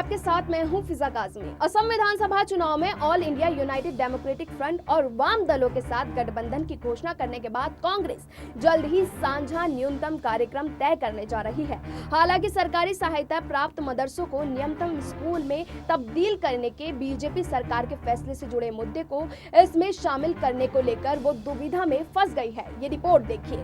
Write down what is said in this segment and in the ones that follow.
आपके साथ मैं हूं फिजा काज़मी। असम विधानसभा चुनाव में all India United democratic front और वाम दलों के साथ गठबंधन की घोषणा करने के बाद कांग्रेस जल्द ही साझा न्यूनतम कार्यक्रम तय करने जा रही है। हालांकि सरकारी सहायता प्राप्त मदरसों को न्यूनतम स्कूल में तब्दील करने के बीजेपी सरकार के फैसले से जुड़े मुद्दे को इसमें शामिल करने को लेकर वो दुविधा में फंस गई है। ये रिपोर्ट देखिए।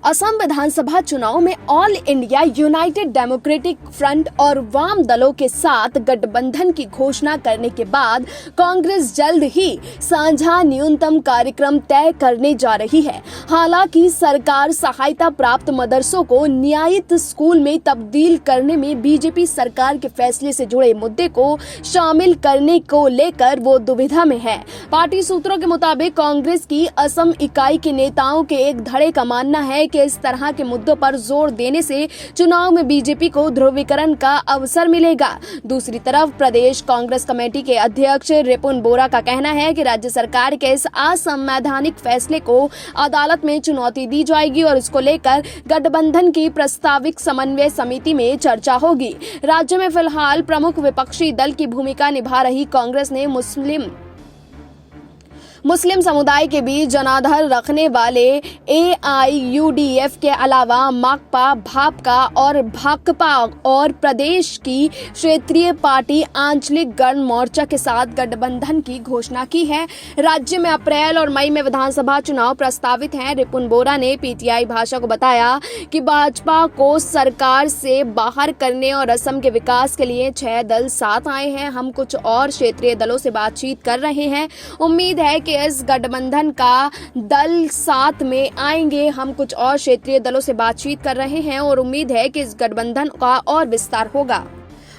असम विधानसभा चुनाव में all India United democratic front और वाम दलों के साथ गठबंधन की घोषणा करने के बाद कांग्रेस जल्द ही साझा न्यूनतम कार्यक्रम तय करने जा रही है। हालांकि सरकार सहायता प्राप्त मदरसों को न्यायित स्कूल में तब्दील करने में बीजेपी सरकार के फैसले से जुड़े मुद्दे को शामिल करने को लेकर वो दुविधा में है। पार्टी सूत्रों के मुताबिक कांग्रेस की असम इकाई के नेताओं के एक धड़े का मानना है कि इस तरह के मुद्दों पर जोर देने से चुनाव में बीजेपी को ध्रुवीकरण का अवसर मिलेगा। दूसरी तरफ प्रदेश कांग्रेस कमेटी के अध्यक्ष रिपुन बोरा का कहना है कि राज्य सरकार के इस असंवैधानिक फैसले को अदालत में चुनौती दी जाएगी और इसको लेकर गठबंधन की प्रस्तावित समन्वय समिति में चर्चा होगी। राज्य में फिलहाल प्रमुख विपक्षी दल की भूमिका निभा रही कांग्रेस ने मुस्लिम समुदाय के बीच जनाधार रखने वाले AIUDF के अलावा माकपा, भाकपा और भाकपा और प्रदेश की क्षेत्रीय पार्टी आंचलिक गण मोर्चा के साथ गठबंधन की घोषणा की है। राज्य में अप्रैल और मई में विधानसभा चुनाव प्रस्तावित हैं। रिपुन बोरा ने PTI भाषा को बताया कि भाजपा को सरकार से बाहर करने और असम के विकास के लिए 6 दल साथ आए हैं। हम कुछ और क्षेत्रीय दलों से बातचीत कर रहे हैं। उम्मीद है कि इस गठबंधन का दल साथ में आएंगे। हम कुछ और क्षेत्रीय दलों से बातचीत कर रहे हैं और उम्मीद है कि इस गठबंधन का और विस्तार होगा।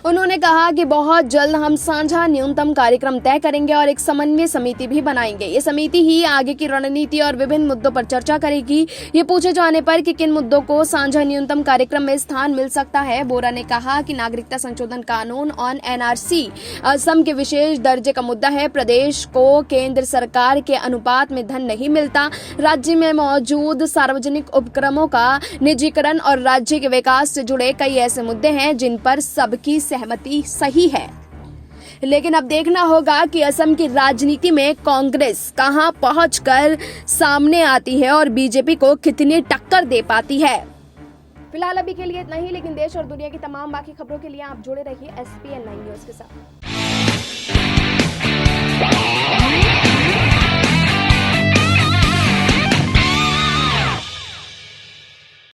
उन्होंने कहा कि बहुत जल्द हम साझा न्यूनतम कार्यक्रम तय करेंगे और एक समन्वय समिति भी बनाएंगे। ये समिति ही आगे की रणनीति और विभिन्न मुद्दों पर चर्चा करेगी। ये पूछे जाने पर कि किन मुद्दों को साझा न्यूनतम कार्यक्रम में स्थान मिल सकता है, बोरा ने कहा कि नागरिकता संशोधन कानून और NRC असम के विशेष दर्जे का मुद्दा है। प्रदेश को केंद्र सरकार के अनुपात में धन नहीं मिलता। राज्य में मौजूद सार्वजनिक उपक्रमों का निजीकरण और राज्य के विकास से जुड़े कई ऐसे मुद्दे हैं जिन पर सबकी सहमति सही है। लेकिन अब देखना होगा कि असम की राजनीति में कांग्रेस कहां पहुंचकर सामने आती है और बीजेपी को कितनी टक्कर दे पाती है। फिलहाल अभी के लिए इतना ही, लेकिन देश और दुनिया की तमाम बाकी खबरों के लिए आप जुड़े रहिए SPN9 न्यूज के साथ।